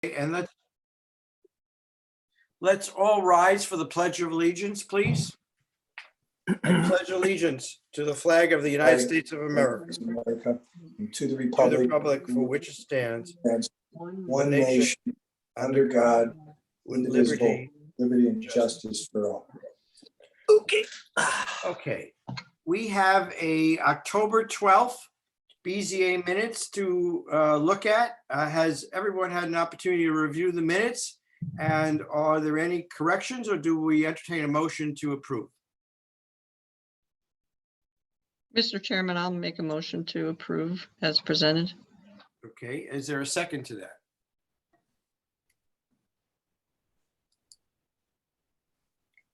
And let's all rise for the Pledge of Allegiance, please. I pledge allegiance to the flag of the United States of America, and to the to the republic republic for which it stands, one nation, under God, with indivisible, liberty and justice for all. Okay. Okay. We have a October 12th BZA minutes to look at. Has everyone had an opportunity to review the minutes? And are there any corrections, or do we entertain a motion to approve? Mr. Chairman, I'll make a motion to approve as presented. Okay, is there a second to that?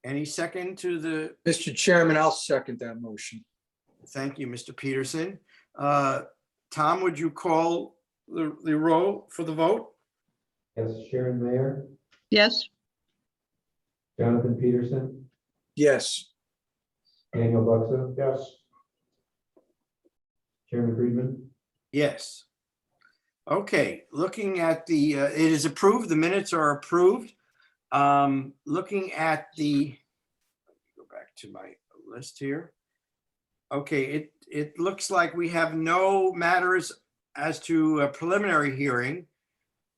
Any second to the, Mr. Chairman, I'll second that motion. thank you, Mr. Peterson. Tom, would you call the roll for the vote? Yes, Sharon Mayer, Yes, Jonathan Peterson, Yes. Daniel Buxa. Yes. Chairman Friedman. Yes. Okay, looking at the, it is approved, the minutes are approved. Looking at the, go back to my list here. Okay, it looks like we have no matters as to a preliminary hearing,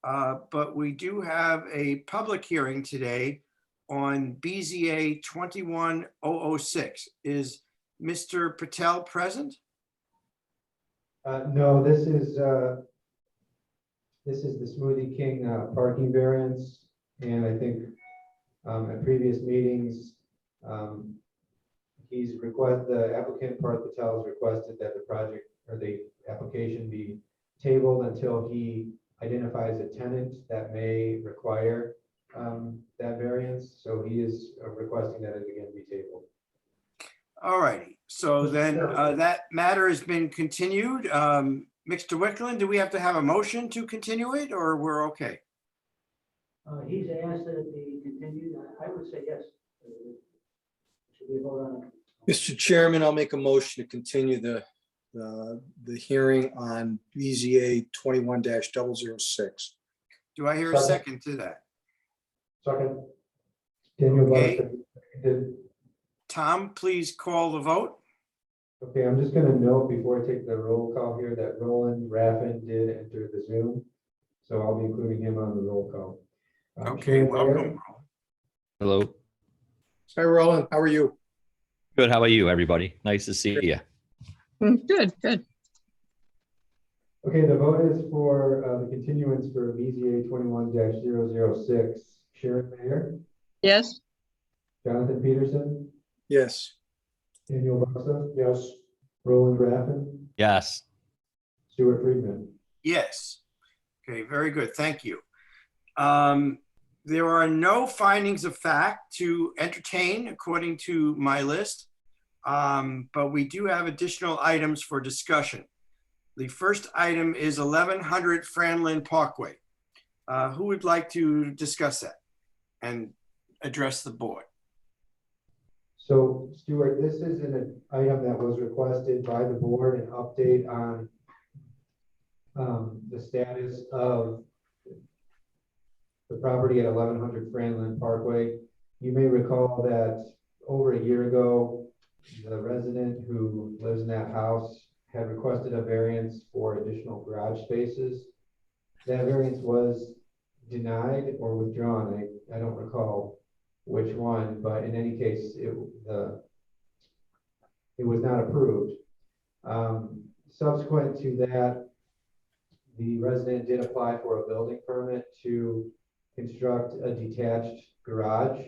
but we do have a public hearing today on BZA 21006. Is Mr. Patel present? No, this is the Smoothie King parking variance, and I think at previous meetings, the applicant Parth Patel has requested that the project or the application be tabled until he identifies a tenant that may require that variance. So he is requesting that it again be tabled. All righty, so then that matter has been continued. Mr. Wickland, do we have to have a motion to continue it, or we're okay? He's asked that it be continued. I would say yes. Should we vote on it? Mr. Chairman, I'll make a motion to continue the hearing on BZA 21-006. Do I hear a second to that? Second. Daniel Okay. Buxa. Tom, please call the vote. Okay, I'm just going to note before I take the roll call here that Roland Raffin did enter the Zoom, so I'll be including him on the roll call. Okay, Sharon Mayer, welcome. Hello. Hi, Roland. How are you? Good. How about you, everybody? Nice to see you. good, good. Okay, the vote is for the continuance for BZA 21-006. Sharon Mayer, Yes, Jonathan Peterson, Yes. Daniel Buxa. Yes. Roland Raffin, Yes. Stuart Friedman. Yes. Okay, very good. Thank you. There are no findings of fact to entertain according to my list, but we do have additional items for discussion. The first item is 1100 Franlin Parkway. Who would like to discuss that and address the board? So Stuart, this is an item that was requested by the board, an update on the status of the property at 1100 Franlin Parkway. You may recall that over a year ago, the resident who lives in that house had requested a variance for additional garage spaces. That variance was denied or withdrawn. I don't recall which one, but in any case, it was not approved. Subsequent to that, the resident did apply for a building permit to construct a detached garage,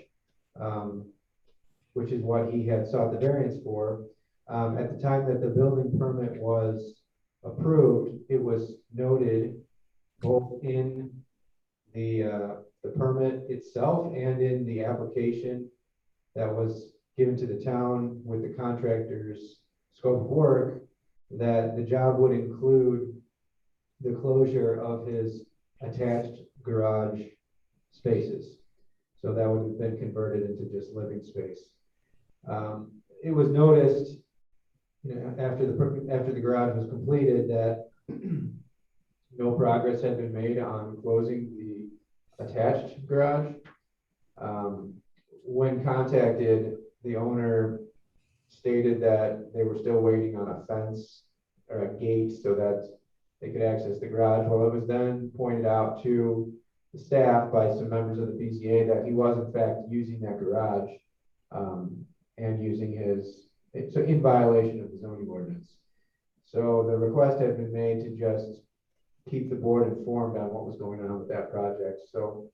which is what he had sought the variance for. At the time that the building permit was approved, it was noted both in the permit itself and in the application that was given to the town with the contractor's scope of work that the job would include the closure of his attached garage spaces. So that would have been converted into just living space. It was noticed, after the garage was completed that no progress had been made on closing the attached garage. When contacted, the owner stated that they were still waiting on a fence or a gate so that they could access the garage. Well, it was then pointed out to the staff by some members of the BZA that he was in fact using that garage and using so in violation of the zoning ordinance. So the request had been made to just keep the board informed on what was going on with that project. So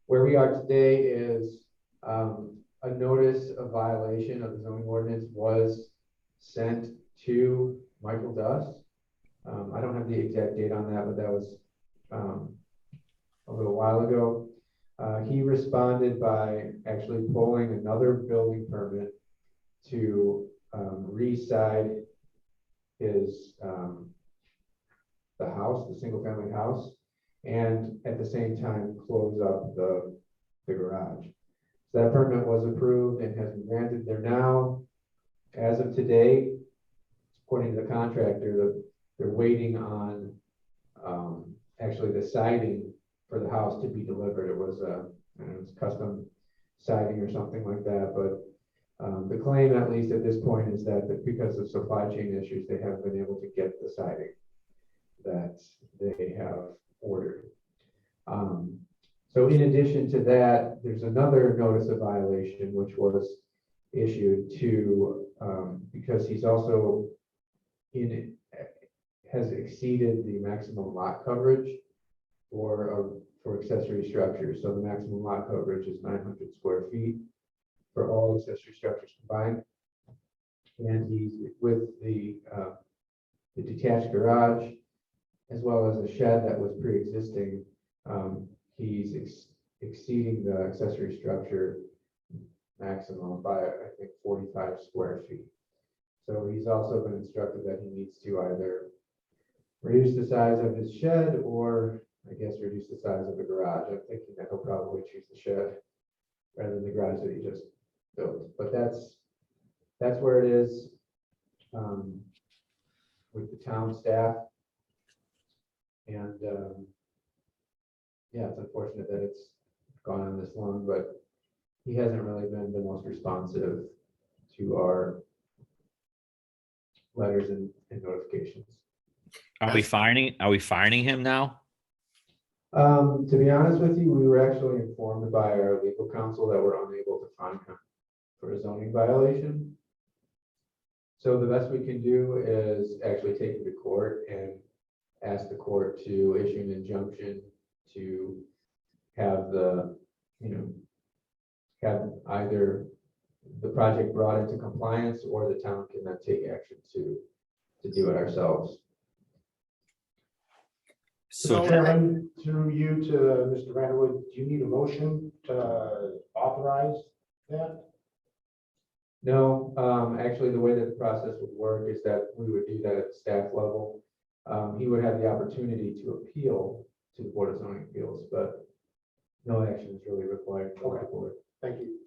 where we are today is a notice of violation of the zoning ordinance was sent to Michael Dust. I don't have the exact date on that, but that was a little while ago. He responded by actually pulling another building permit to re-side his the house, the single family house, and at the same time close up the garage. So that permit was approved and has been granted. They're now, as of today, according to the contractor, they're waiting on actually the siding for the house to be delivered. It was custom siding or something like that, but the claim, at least at this point, is that because of supply chain issues, they haven't been able to get the siding that they have ordered. So in addition to that, there's another notice of violation which was issued to because he's also has exceeded the maximum lot coverage for accessory structures. So the maximum lot coverage is 900 square feet for all accessory structures combined. And he's with the detached garage, as well as a shed that was pre-existing, he's exceeding the accessory structure maximum by, I think, 45 square feet. So he's also been instructed that he needs to either reduce the size of his shed or, I guess, reduce the size of the garage. I'm thinking that he'll probably choose the shed rather than the garage that he just built. But that's where it is with the town staff. And yeah, it's unfortunate that it's gone on this long, but he hasn't really been the most responsive to our letters and notifications. Are we fining him now? To be honest with you, we were actually informed by our legal counsel that we're unable to fine him for a zoning violation. So the best we can do is actually take him to court and ask the court to issue an injunction to have have either the project brought into compliance or the town can then take action to do it ourselves. So Chairman, through you to Mr. Vanderwood, do you need a motion to authorize that? No, actually, the way that the process would work is that we would do that at the staff level. He would have the opportunity to appeal to the Board of Zoning Appeals, but no action is really required from the board. Thank you.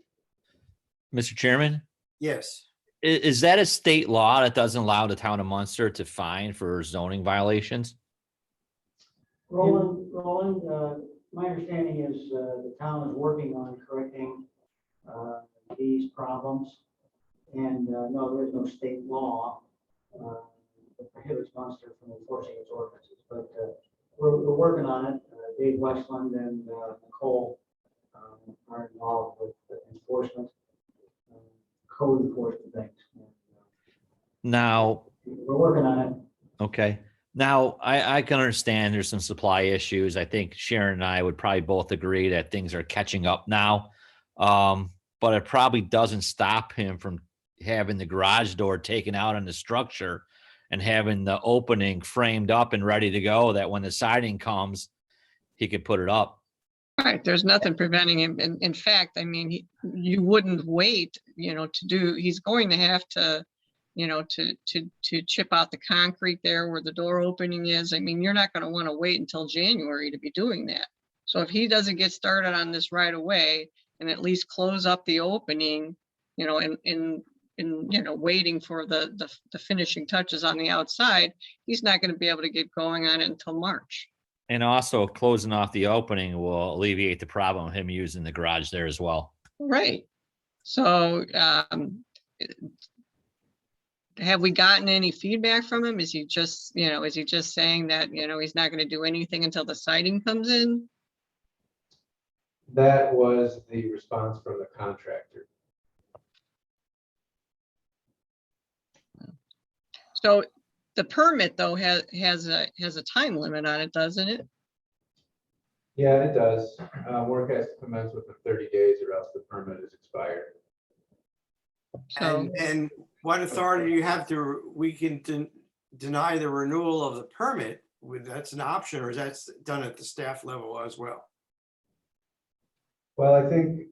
Mr. Chairman, Yes. is that a state law that doesn't allow the town of Munster to fine for zoning violations? Roland, my understanding is the town is working on correcting these problems. And no, there's no state law that prohibits Munster from enforcing its ordinances. But we're working on it. Dave Westland and Nicole are involved with the enforcement, code enforcement things. Now, We're working on it. okay. Now, I can understand there's some supply issues. I think Sharon and I would probably both agree that things are catching up now. But it probably doesn't stop him from having the garage door taken out on the structure and having the opening framed up and ready to go, that when the siding comes, he could put it up. Right, there's nothing preventing him. In fact, I mean, you wouldn't wait, he's going to have to, to chip out the concrete there where the door opening is. I mean, you're not going to want to wait until January to be doing that. So if he doesn't get started on this right away and at least close up the opening, in waiting for the finishing touches on the outside, he's not going to be able to get going on it until March. And also closing off the opening will alleviate the problem of him using the garage there as well. Right. So, have we gotten any feedback from him? Is he just, is he just saying that, he's not gonna do anything until the siding comes in? That was the response from the contractor. So the permit though has a time limit on it, doesn't it? Yeah, it does. Work has to commence within 30 days or else the permit is expired. So, And what authority do you have to, we can deny the renewal of the permit? That's an option, or is that done at the staff level as well? Well, I think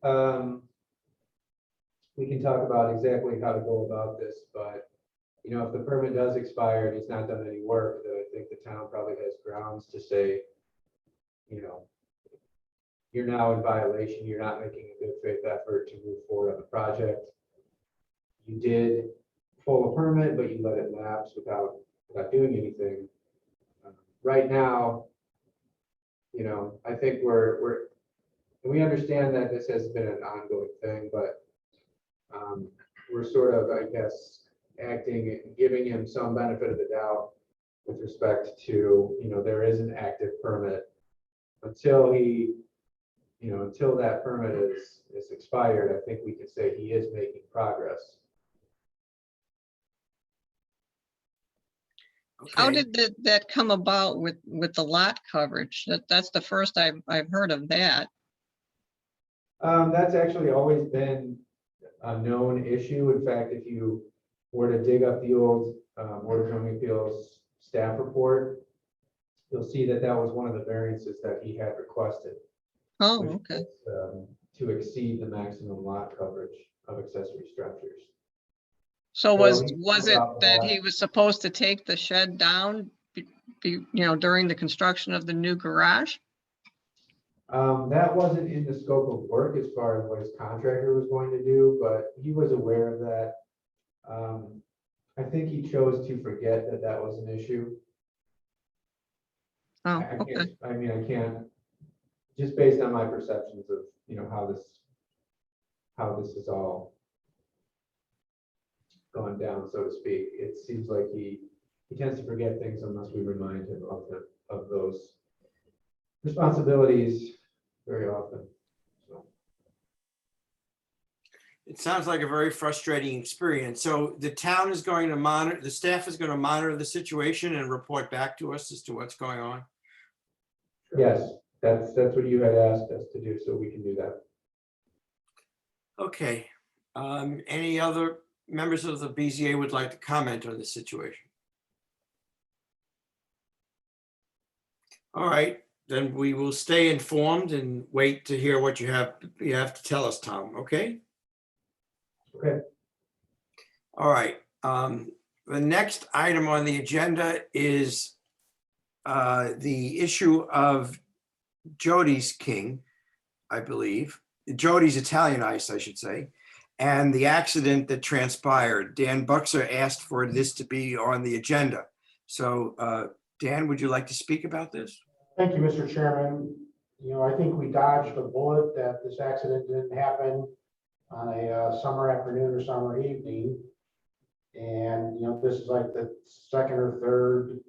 we can talk about exactly how to go about this, but if the permit does expire and he's not done any work, then I think the town probably has grounds to say, you're now in violation, you're not making a good faith effort to move forward on the project. You did pull a permit, but you let it lapse without doing anything. Right now, I think we understand that this has been an ongoing thing, but we're sort of, I guess, acting, giving him some benefit of the doubt with respect to, there is an active permit until until that permit is expired. I think we can say he is making progress. how Okay. did that come about with the lot coverage? That's the first I've heard of that. That's actually always been a known issue. In fact, if you were to dig up the old Board of Zoning Appeals staff report, you'll see that that was one of the variances that he had requested. Oh, which okay. was, to exceed the maximum lot coverage of accessory structures. So So was he it about that that. he was supposed to take the shed down, during the construction of the new garage? That wasn't in the scope of work as far as what his contractor was going to do, but he was aware of that. I think he chose to forget that that was an issue. Oh, I okay. can't, I can't, just based on my perceptions of, how this is all gone down, so to speak. It seems like he tends to forget things unless we remind him of those responsibilities very often. So, It sounds like a very frustrating experience. So the town is going to monitor, the staff is going to monitor the situation and report back to us as to what's going on. yes, that's what you had asked us to do, so we can do that. Okay. Any other members of the BZA would like to comment on this situation? All right, then we will stay informed and wait to hear what you have to tell us, Tom, okay? Okay. All right. The next item on the agenda is the issue of Jody's King, I believe. Jody's Italian Ice, I should say, and the accident that transpired. Dan Buxer asked for this to be on the agenda. So Dan, would you like to speak about this? Thank you, Mr. Chairman. I think we dodged a bullet that this accident didn't happen on a summer afternoon or summer evening. And, this is like the second or third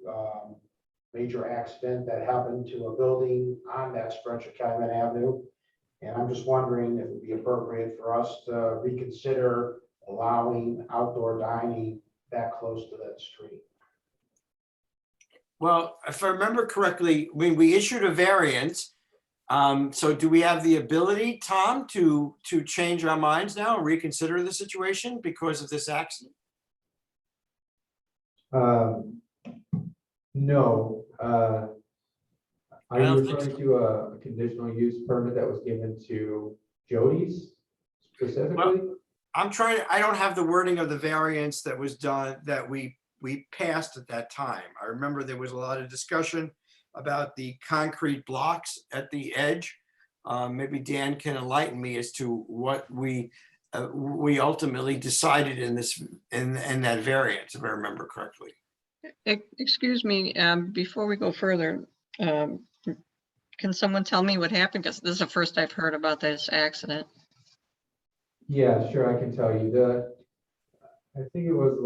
major accident that happened to a building on that stretch of Calumet Avenue. And I'm just wondering if it would be appropriate for us to reconsider allowing outdoor dining that close to that street. Well, if I remember correctly, when we issued a variance, so do we have the ability, Tom, to change our minds now and reconsider the situation because of this accident? No. Are I you don't think referring to a conditional use permit that was given to Jody's specifically? I don't have the wording of the variance that was done, that we passed at that time. I remember there was a lot of discussion about the concrete blocks at the edge. Maybe Dan can enlighten me as to what we ultimately decided in that variance, if I remember correctly. Excuse me, before we go further, Can someone tell me what happened? Because this is the first I've heard about this accident. Yeah, sure, I can tell you. I think it was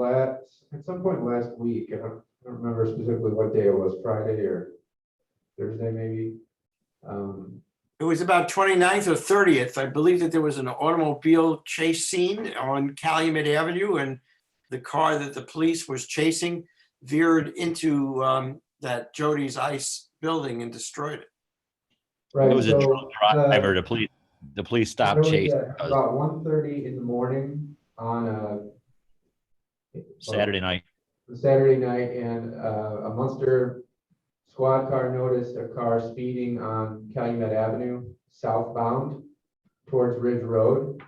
at some point last week. I don't remember specifically what day it was, Friday or Thursday maybe. It was about 29th or 30th. I believe that there was an automobile chase scene on Calumet Avenue, and the car that the police was chasing veered into that Jody's Ice building and destroyed it. Right. It was a so drunk driver. The police there stopped was chasing about 1:30 in the morning on Saturday night. Saturday night, and a Munster squad car noticed a car speeding on Calumet Avenue southbound towards Ridge Road.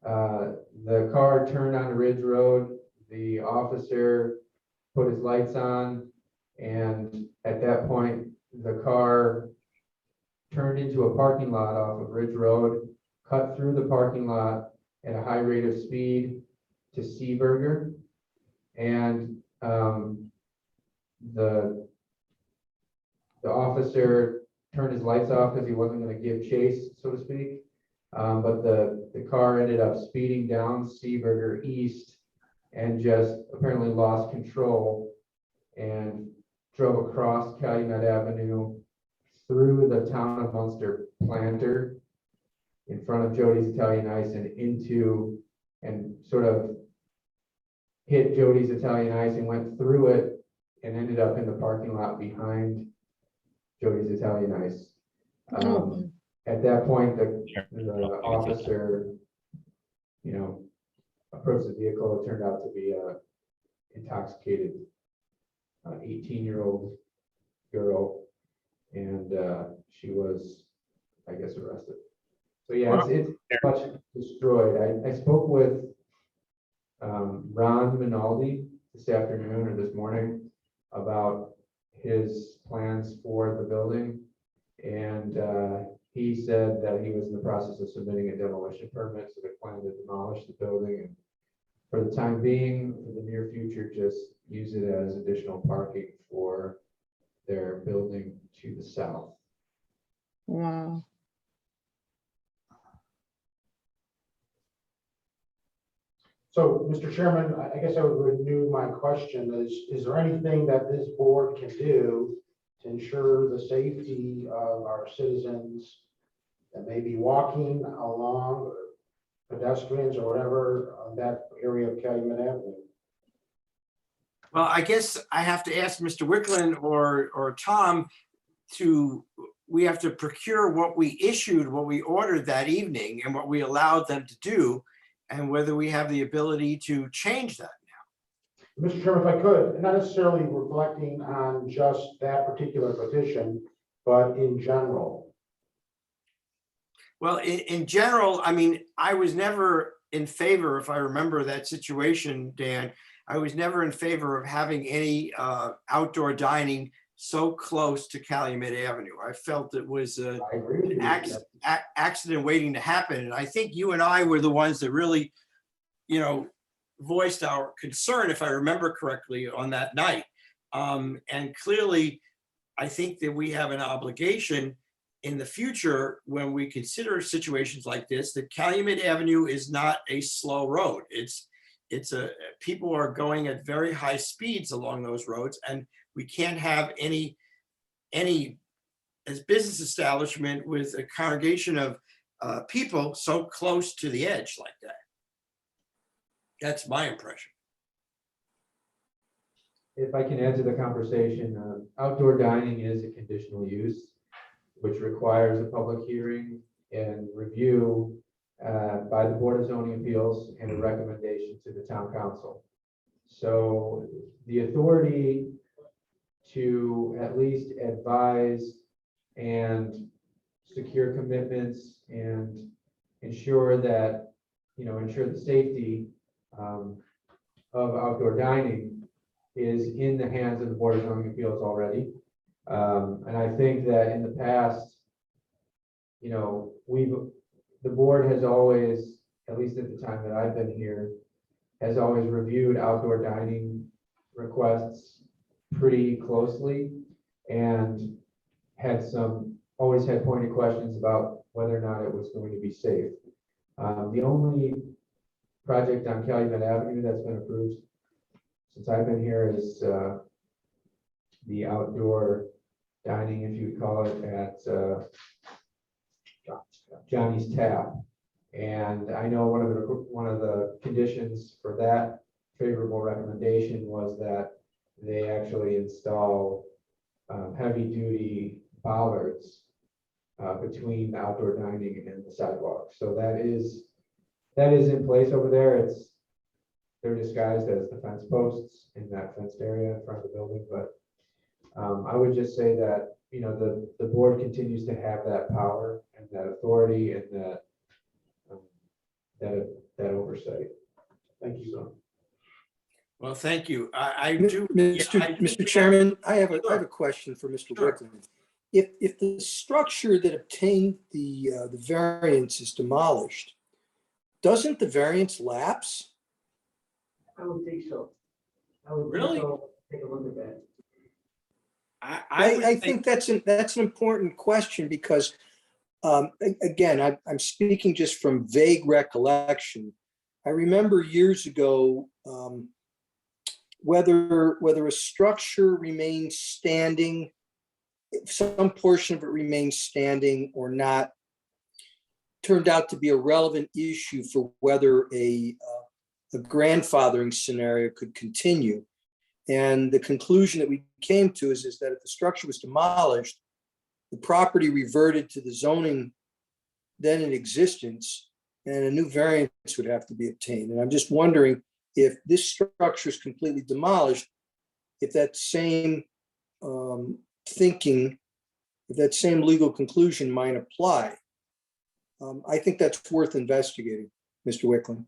The car turned onto Ridge Road. The officer put his lights on, and at that point, the car turned into a parking lot off of Ridge Road, cut through the parking lot at a high rate of speed to Seaburger. And the officer turned his lights off because he wasn't going to give chase, so to speak. But the car ended up speeding down Seaburger East and just apparently lost control and drove across Calumet Avenue through the town of Munster planter in front of Jody's Italian Ice and sort of hit Jody's Italian Ice and went through it and ended up in the parking lot behind Jody's Italian Ice. At that point, the officer, approached the vehicle. It turned out to be a intoxicated 18-year-old girl, and she was, I guess, arrested. So yeah, it's much destroyed. I spoke with Ron Minaldi this afternoon or this morning about his plans for the building, and he said that he was in the process of submitting a demolition permit, so they plan to demolish the building and for the time being, for the near future, just use it as additional parking for their building to the south. Wow. So, Mr. Chairman, I guess I would renew my question. Is there anything that this board can do to ensure the safety of our citizens that may be walking along, or pedestrians or whatever, on that area of Calumet Avenue? Well, I guess I have to ask Mr. Wicklund or Tom we have to procure what we issued, what we ordered that evening and what we allowed them to do, and whether we have the ability to change that now. Mr. Chairman, if I could, not necessarily reflecting on just that particular petition, but in general. Well, in general, I mean, I was never in favor, if I remember that situation, Dan, I was never in favor of having any outdoor dining so close to Calumet Avenue. I felt it was I agree with an you. accident waiting to happen. And I think you and I were the ones that really, voiced our concern, if I remember correctly, on that night. And clearly, I think that we have an obligation in the future when we consider situations like this, that Calumet Avenue is not a slow road. People are going at very high speeds along those roads, and we can't have any as business establishment with a congregation of people so close to the edge like that. That's my impression. If I can add to the conversation, outdoor dining is a conditional use, which requires a public hearing and review by the Board of Zoning Appeals and a recommendation to the town council. So the authority to at least advise and secure commitments and ensure the safety of outdoor dining is in the hands of the Board of Zoning Appeals already. And I think that in the past, the board has always, at least at the time that I've been here, has always reviewed outdoor dining requests pretty closely and had some always had pointed questions about whether or not it was going to be safe. The only project on Calumet Avenue that's been approved since I've been here is the outdoor dining, if you would call it, at Johnny's Tap. And I know one of the conditions for that favorable recommendation was that they actually install heavy duty bollards between the outdoor dining and the sidewalk. So that is in place over there. They're disguised as the fence posts in that fenced area in front of the building. But I would just say that, you know, the board continues to have that power and that authority and that oversight. Thank you. So. Well, thank you. I do. Mr. Chairman, I have Sure. a question for Mr. Sure. Wickland. If the structure that obtained the variance is demolished, doesn't the variance lapse? I would think so. I would think Really? so. Take a look at that. I think that's an important question because, again, I'm speaking just from vague recollection. I remember years ago, whether a structure remains standing, if some portion of it remains standing or not, turned out to be a relevant issue for whether a grandfathering scenario could continue. And the conclusion that we came to is that if the structure was demolished, the property reverted to the zoning then in existence, and a new variance would have to be obtained. And I'm just wondering if this structure is completely demolished, if that same thinking, if that same legal conclusion might apply. I think that's worth investigating, Mr. Wickland.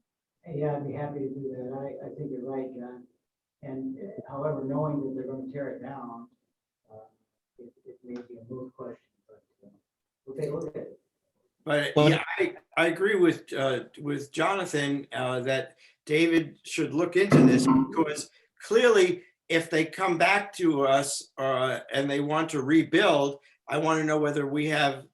Yeah, I'd be happy to do that. I think you're right, John. And however, knowing that they're going to tear it down, it may be a moot question, but we'll take a look at it. But Well- yeah, I agree with Jonathan that David should look into this because clearly if they come back to us and they want to rebuild, I want to know whether we have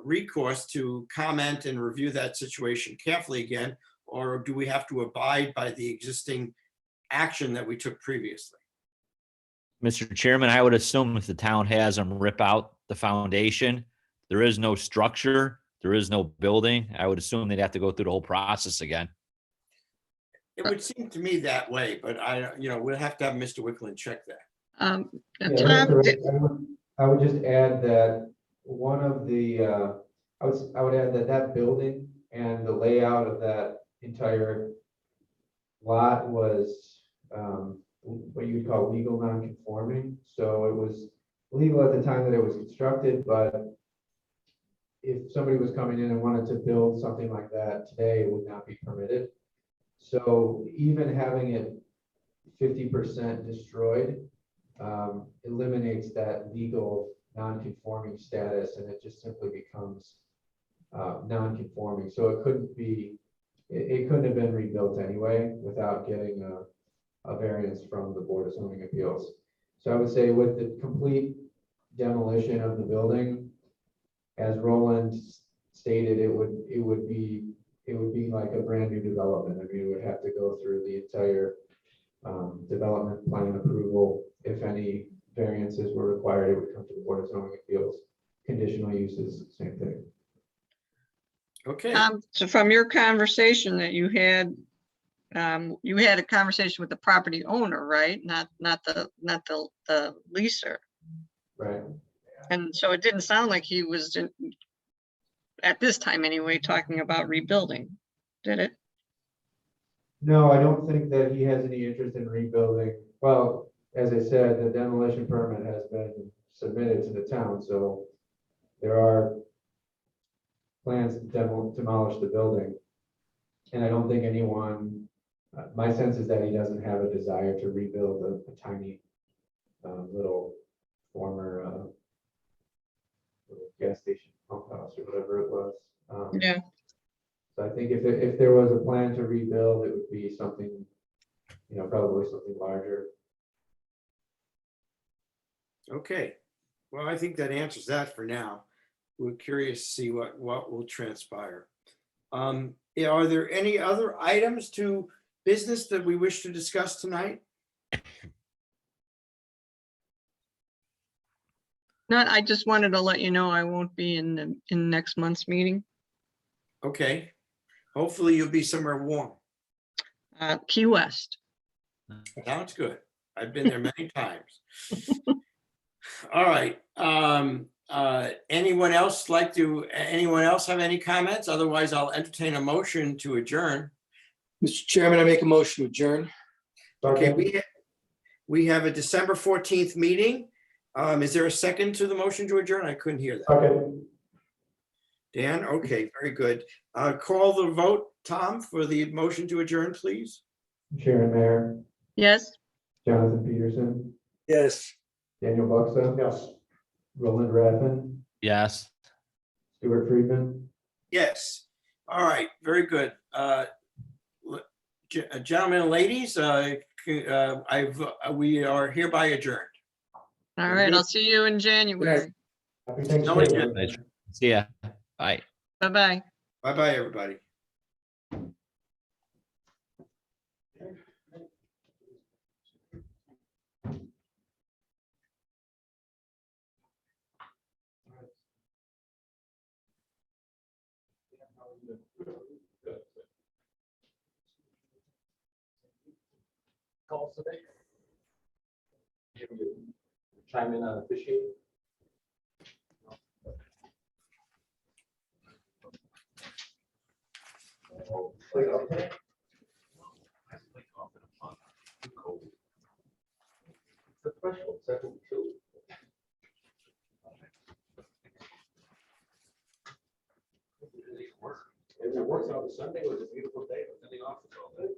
recourse to comment and review that situation carefully again, or do we have to abide by the existing action that we took previously? Mr. Chairman, I would assume if the town has them rip out the foundation, there is no structure, there is no building, I would assume they'd have to go through the whole process again. It would seem to me that way, but we'll have to have Mr. Wickland check that. Yeah, that's Tom, correct. I would just add that one of the, I would add that building and the layout of that entire lot was what you would call legal non-conforming. So it was legal at the time that it was constructed, but if somebody was coming in and wanted to build something like that today, it would not be permitted. So even having it 50% destroyed eliminates that legal non-conforming status, and it just simply becomes non-conforming. So it couldn't have been rebuilt anyway without getting a variance from the Board of Zoning Appeals. So I would say with the complete demolition of the building, as Roland stated, it would be like a brand new development. I mean, it would have to go through the entire development plan approval. If any variances were required, it would come to the Board of Zoning Appeals. Conditional uses, same thing. Okay. So from your conversation that you had a conversation with the property owner, right? Not the leaser. Right. And so it didn't sound like he was, at this time anyway, talking about rebuilding, did it? No, I don't think that he has any interest in rebuilding. Well, as I said, the demolition permit has been submitted to the town, so there are plans to demolish the building. And I don't think anyone, my sense is that he doesn't have a desire to rebuild a tiny little former little gas station pump house or whatever it was. Yeah. So I think if there was a plan to rebuild, it would be something, probably something larger. Okay. Well, I think that answers that for now. we're curious to see what will transpire. Yeah, are there any other items to business that we wish to discuss tonight? Not, I just wanted to let you know I won't be in next month's meeting. Okay. Hopefully you'll be somewhere warm. Key West. Sounds good. I've been there many times. All right. Anyone else have any comments? Otherwise, I'll entertain a motion to adjourn. Mr. Chairman, I make a motion to adjourn. Okay, we have a December 14th meeting. Is there a second to the motion to adjourn? I couldn't hear that. Okay. Dan, okay, very good. Call the vote, Tom, for the motion to adjourn, please. Sharon Mayer, Yes. Jonathan Peterson, Yes. Daniel Buxton, Yes. Roland Raffin, Yes. Stuart Friedman. Yes. All right, very good. Gentlemen and ladies, we are hereby adjourned. All right. I'll see you in January. Happy Nobody Thanksgiving. See ya. Bye. Bye-bye. Bye-bye, everybody. Calls today? Chime in on officiating? The threshold, 72. If it works out on Sunday, it was a beautiful day, it was in the office all day.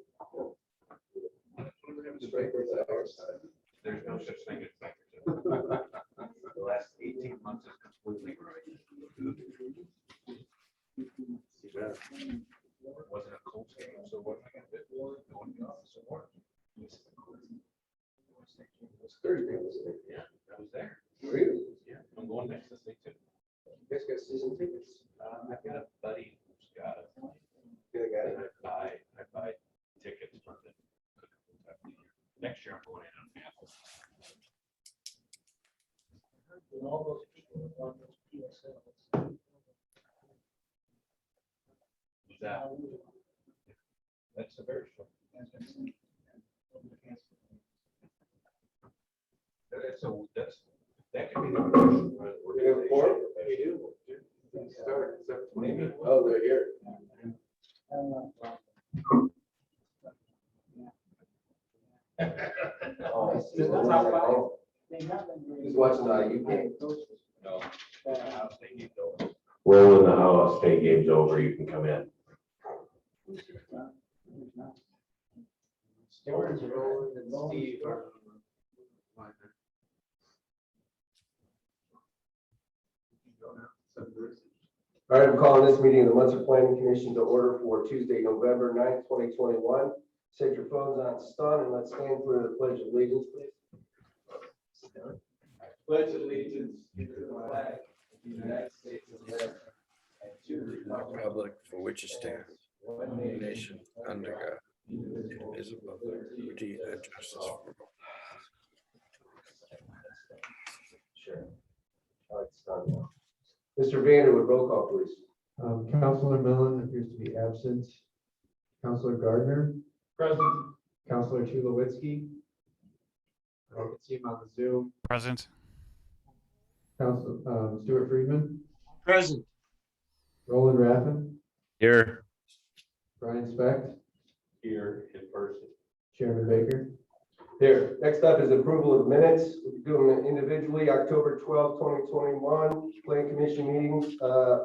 There's no such thing as that. The last 18 months is completely right. Wasn't a Colts game, so what am I gonna do? Go in the office and work. It was Thursday, wasn't it? Yeah, I was there. Really? Yeah, I'm going next Thursday too. You guys got season tickets? I've got a buddy who's got it. And I buy tickets for the next year. I'm going in on half. And all those people that want those PSLs. Who's that? That's a very short. That could be the question. We do. Start at 7:20. Oh, they're here. He's watching UK. No. No. Well, when the Ohio State game's over, you can come in. Stewards are rolling and Steve. All right, I'm calling this meeting of the Munster Planning Commission to order for Tuesday, November 9th, 2021. Set your phones on stun and let's stand for the Pledge of Allegiance, please. Pledge allegiance to the flag of the United States of America and to the Republic for which it stands, one nation under God, indivisible, with liberty and justice for all. Sure. All right, stun now. Mr. Vanderwood, roll call, please. Counselor Millen appears to be absent. Counselor Gardner, Present. Counselor Tulowitzki. I can see him on the Zoom. Present. Council, Stuart Friedman, Present. Roland Raffin, Here. Brian Specht, here in person. Chairman Baker. Here, next up is approval of minutes. We'll do them individually. October 12th, 2021, Planning Commission meetings,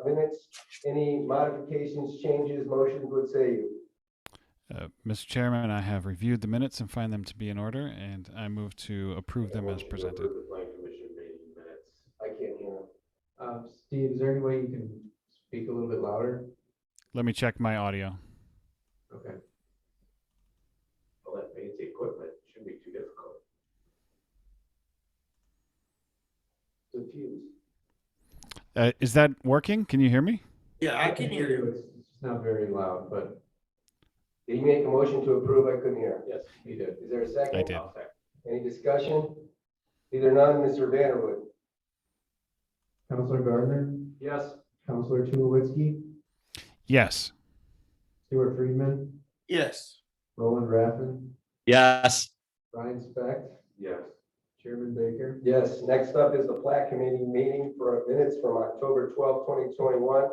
minutes. Any modifications, changes, motions, what say you? Mr. Chairman, I have reviewed the minutes and find them to be in order, and I move to approve them as presented. The Planning Commission meeting minutes. I can't hear him. Steve, is there any way you can speak a little bit louder? Let me check my audio. Okay. All that fancy equipment shouldn't be too difficult. Confused. Is that working? Can you hear me? Yeah, I can hear you. It's not very loud, but Did he make a motion to approve? I couldn't hear. Yes. he did. Is there a second? I did. I'll second. Any discussion? Either none, Mr. Vanderwood. Counselor Gardner, Yes. Counselor Tulowitzki, Yes. Stuart Friedman, Yes. Roland Raffin, Yes. Brian Specht, Yes. Chairman Baker. Yes, next up is the plat committee meeting for minutes from October 12th, 2021.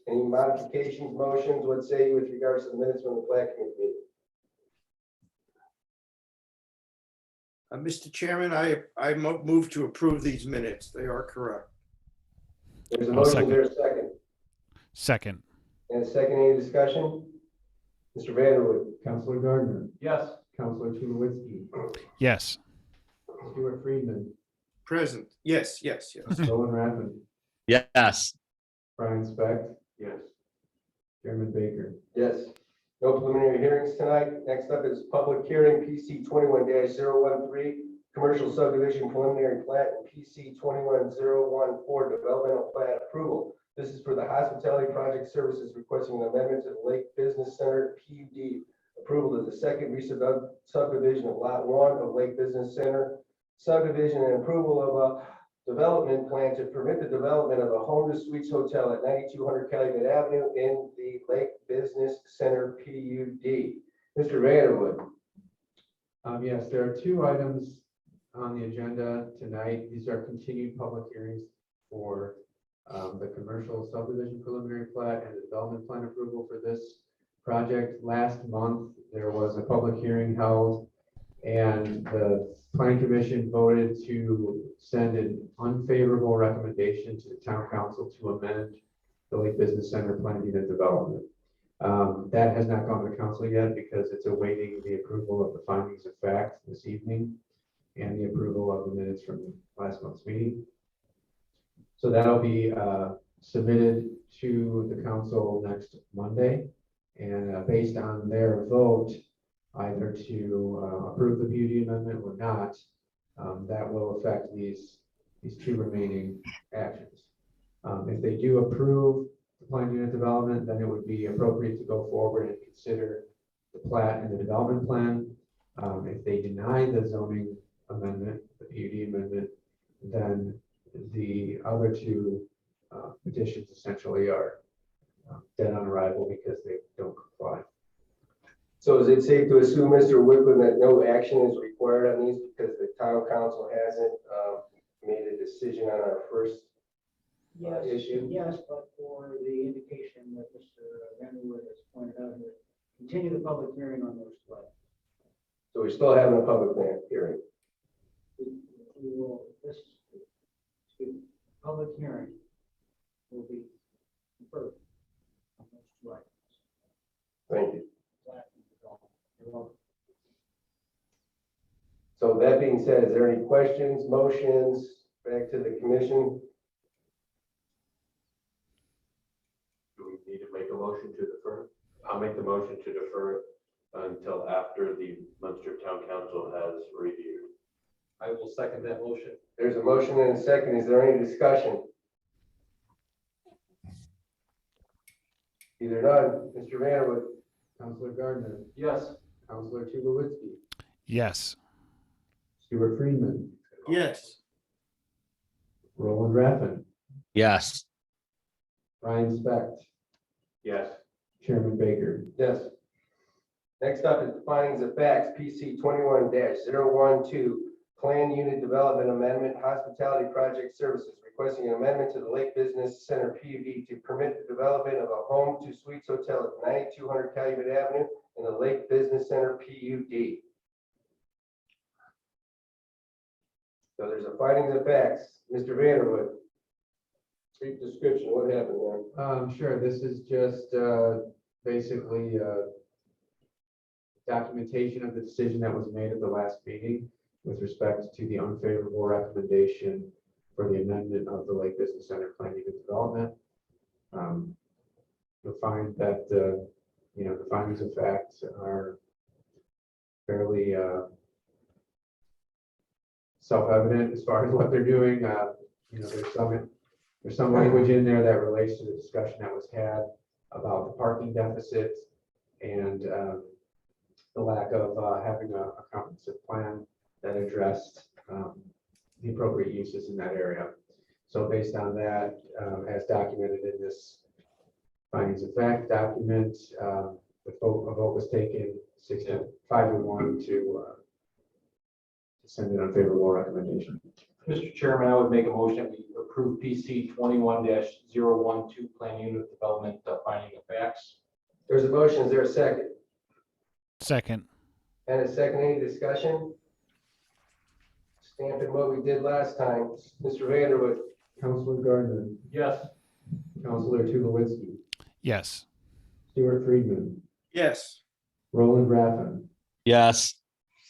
Any modifications, motions, what say you with regards to the minutes from the plat committee meeting? Mr. Chairman, I move to approve these minutes. They are correct. There's a I'll motion, second. there's a second. Second. And a second, any discussion? Mr. Vanderwood. Counselor Gardner, Yes. Counselor Tulowitzki, Yes. Stuart Friedman, Present. Yes, yes, yes. Roland Raffin, Yes. Brian Specht, Yes. Chairman Baker. Yes. No preliminary hearings tonight. Next up is public hearing, PC 21-013, commercial subdivision preliminary plat, and PC 21-014, developmental plat approval. This is for the hospitality project services requesting an amendment to the Lake Business Center PUD approval of the second subdivision of Lot 1 of Lake Business Center subdivision and approval of a development plan to permit the development of a home to suites hotel at 9200 Calumet Avenue in the Lake Business Center PUD. Mr. Vanderwood. Yes, there are two items on the agenda tonight. These are continued public hearings for the commercial subdivision preliminary plat and the development plan approval for this project. Last month, there was a public hearing held, and the planning commission voted to send an unfavorable recommendation to the town council to amend the Lake Business Center plan unit development. That has not gone to the council yet because it's awaiting the approval of the findings of fact this evening and the approval of the minutes from last month's meeting. So that'll be submitted to the council next Monday, and based on their vote, either to approve the PUD amendment or not, that will affect these two remaining actions. If they do approve the planned unit development, then it would be appropriate to go forward and consider the plat and the development plan. If they deny the zoning amendment, the PUD amendment, then the other two petitions essentially are dead on arrival because they don't comply. So is it safe to assume, Mr. Wickland, that no action is required on these because the town council hasn't made a decision on our first Yes, issue? yes, but for the indication that Mr. Vanderwood has pointed out here, continue the public hearing on those plats. So we're still having a public hearing. We will, this public hearing will be deferred on those two items. Thank you. You're welcome. So that being said, is there any questions, motions, back to the commission? Do we need to make a motion to defer? I'll make the motion to defer until after the Munster Town Council has reviewed. I will second that motion. There's a motion and a second. Is there any discussion? Either none. Mr. Vanderwood. Counselor Gardner, Yes. Counselor Tulowitzki, Yes. Stuart Friedman, Yes. Roland Raffin, Yes. Brian Specht, Yes. Chairman Baker. Yes. Next up is the findings of facts, PC 21-012, Plan Unit Development Amendment, Hospitality Project Services, requesting an amendment to the Lake Business Center PUD to permit the development of a home to suites hotel at 9200 Calumet Avenue in the Lake Business Center PUD. So there's a findings of facts. Mr. Vanderwood, brief description, what happened there? Sure, this is just basically documentation of the decision that was made at the last meeting with respect to the unfavorable recommendation for the amendment of the Lake Business Center plan unit development. You'll find that the findings of fact are fairly self-evident as far as what they're doing. There's some There's some language in there that relates to the discussion that was had about the parking deficit and the lack of having a comprehensive plan that addressed the appropriate uses in that area. So based on that, as documented in this findings of fact document, the vote was taken 5-1 to send an unfavorable recommendation. Mr. Chairman, I would make a motion that we approve PC 21-012 Plan Unit Development Finding of Facts. There's a motion. Is there a second? Second. And a second, any discussion? Stamping what we did last time. Mr. Vanderwood. Councilor Gardner, Yes. Councilor Tulowitzki, Yes. Stuart Friedman, Yes. Roland Raffin, Yes.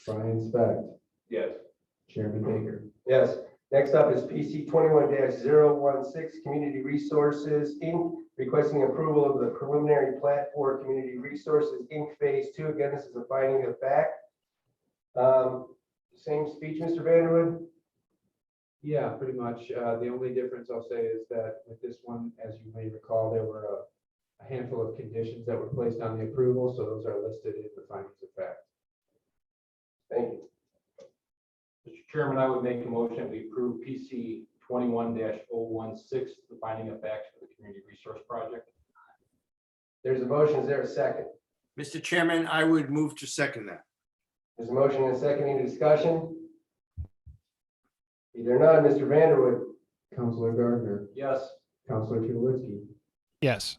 Brian Specht, Yes. Chairman Baker. Yes. Next up is PC 21-016 Community Resources, Inc., requesting approval of the preliminary plat for Community Resources, Inc. Phase 2. Again, this is a finding of fact. Same speech, Mr. Vanderwood? Yeah, pretty much. The only difference I'll say is that with this one, as you may recall, there were a handful of conditions that were placed on the approval, so those are listed in the findings of fact. Thank you. Mr. Chairman, I would make a motion that we approve PC 21-016, the finding of facts for the Community Resource Project. There's a motion. Is there a second? Mr. Chairman, I would move to second that. There's a motion and a second. Any discussion? Either none. Mr. Vanderwood. Councilor Gardner, Yes. Councilor Tulowitzki, Yes.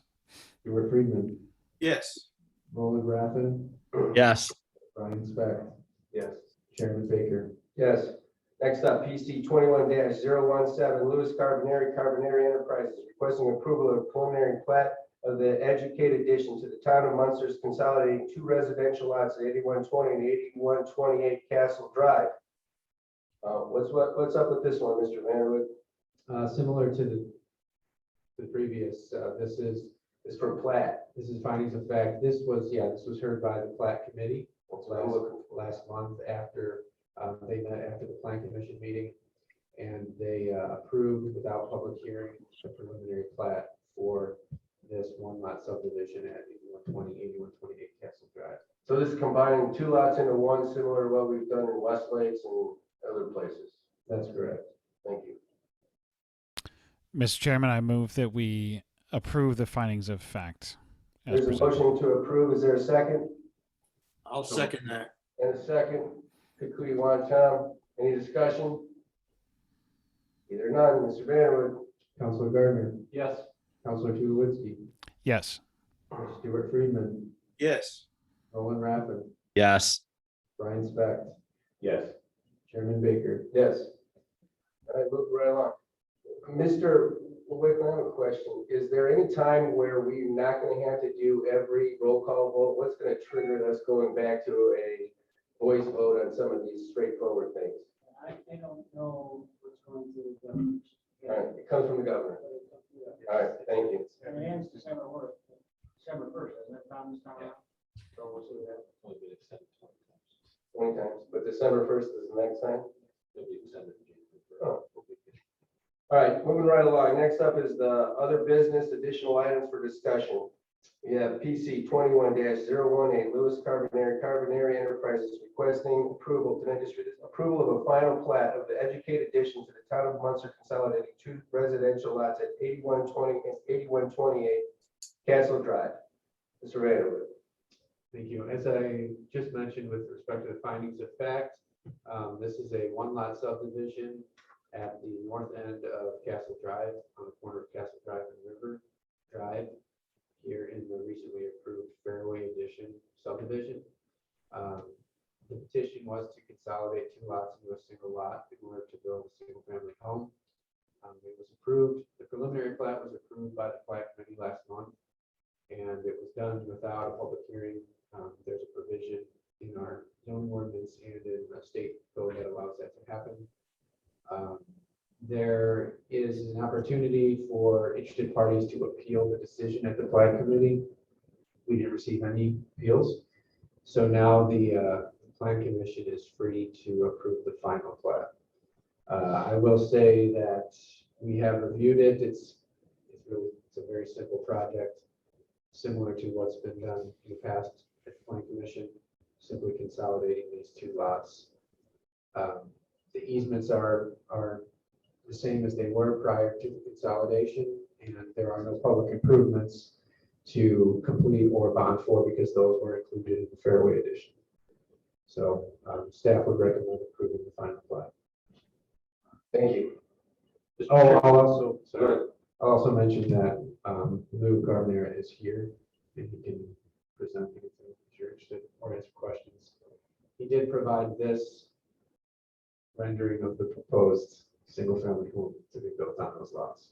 Stuart Friedman, Yes. Roland Raffin, Yes. Brian Specht, Yes. Chairman Baker. Yes. Next up, PC 21-017 Louis Carbonari Enterprises, requesting approval of preliminary plat of the Educate addition to the town of Munster's consolidating 2 residential lots at 8120 and 8128 Castle Drive. What's up with this one, Mr. Vanderwood? Similar to the previous, this is For plat. findings of fact. This was heard by the plat committee That's what I'm looking for. last month after they met after the plan commission meeting, and they approved without public hearing the preliminary plat for this one lot subdivision at 8128 Castle Drive. So this is combining 2 lots into one, similar to what we've done in Westlakes and other places. That's correct. Thank you. Mr. Chairman, I move that we approve the findings of fact. as There's a presented. motion to approve. Is there a second? I'll second that. And a second. Kikuyu Tom. Any discussion? Either none. Mr. Vanderwood. Councilor Gardner, Yes. Councilor Tulowitzki, Yes. Stuart Friedman, Yes. Roland Raffin, Yes. Brian Specht, Yes. Chairman Baker. Yes. All right, move right along. Mr. Wickman, I have a question. Is there any time where we're not going to have to do every roll call vote? What's going to trigger us going back to a voice vote on some of these straightforward things? I don't know what's going to the government. All right, it comes from the governor. All right, thank you. And it ends December 1st, isn't it, Tom, this time around? So we'll see what happens. Only been extended 20 times. 20 times, but December 1st is the next time? It'll be extended to January 1st. Oh. All right, moving right along. Next up is the other business, additional items for discussion. We have PC 21-018 Louis Carbonari Enterprises requesting approval. Can I just read this? Approval of a final plat of the Educate addition to the town of Munster consolidating 2 residential lots at 8120 and 8128 Castle Drive. Mr. Vanderwood. Thank you. As I just mentioned with respect to the findings of fact, this is a one lot subdivision at the north end of Castle Drive, on the corner of Castle Drive and River Drive, here in the recently approved Fairway Edition subdivision. The petition was to consolidate 2 lots into a single lot in order to build a single family home. It was approved. The preliminary plat was approved by the plat committee last month, and it was done without a public hearing. There's a provision in our zoning ordinance and in the state code that allows that to happen. There is an opportunity for interested parties to appeal the decision at the plat committee. We didn't receive any appeals. So now the plan commission is free to approve the final plat. I will say that We have reviewed it. It's a very simple project, similar to what's been done in the past at the planning commission, simply consolidating these two lots. The easements are the same as they were prior to the consolidation, and there are no public improvements to complete or bond for because those were included in the Fairway Edition. So staff would recommend approving the final plat. Thank you. Oh, I'll also mention that Lou Gardner is here and he can present anything if you're interested or answer questions. He did provide this rendering of the proposed single-family home to be built on those lots.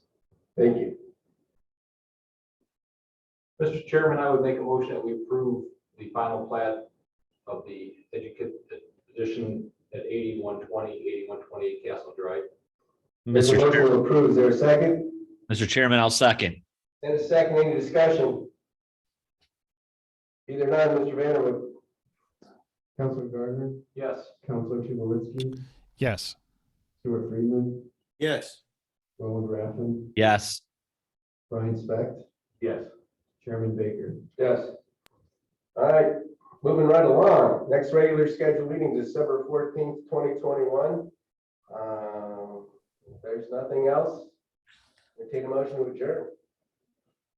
Thank you. Mr. Chairman, I would make a motion that we approve the final plat of the edition at 8120 Castle Drive. There's a Mr. motion Chair- to approve. Is there a second? Mr. Chairman, I'll second. And a second, any discussion? Either none, Mr. Vanderwood. Councilor Gardner, Yes. Councilor Tulowitzki, Yes. Stuart Friedman, Yes. Roland Raffin, Yes. Brian Specht, Yes. Chairman Baker. Yes. All right, moving right along. Next regular scheduled meeting, December 14th, 2021. If there's nothing else, we take a motion to adjourn.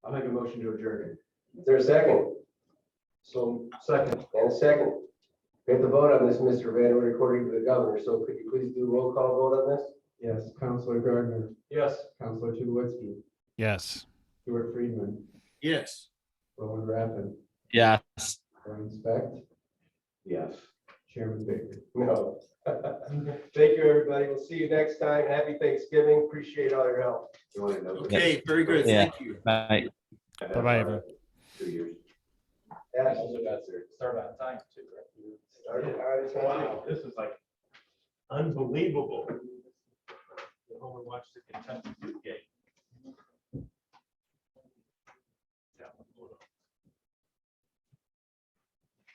I'll make a motion to adjourn. Is there a second? So second. And a second. We have to vote on this, Mr. Vanderwood, according to the governor. So could you please do a roll call vote on this? Yes, Councilor Gardner, Yes. Councilor Tulowitzki, Yes. Stuart Friedman, Yes. Roland Raffin, Yes. Brian Specht, Yes. Chairman Baker. No. Thank you, everybody. We'll see you next time. Happy Thanksgiving. Appreciate all your help. Okay, very good. Yeah. Thank you. Bye. Bye-bye, everyone. 2 years. Yes. Start on time too, right? Started on time. Wow, this is like unbelievable. Go home and watch the Kentucky.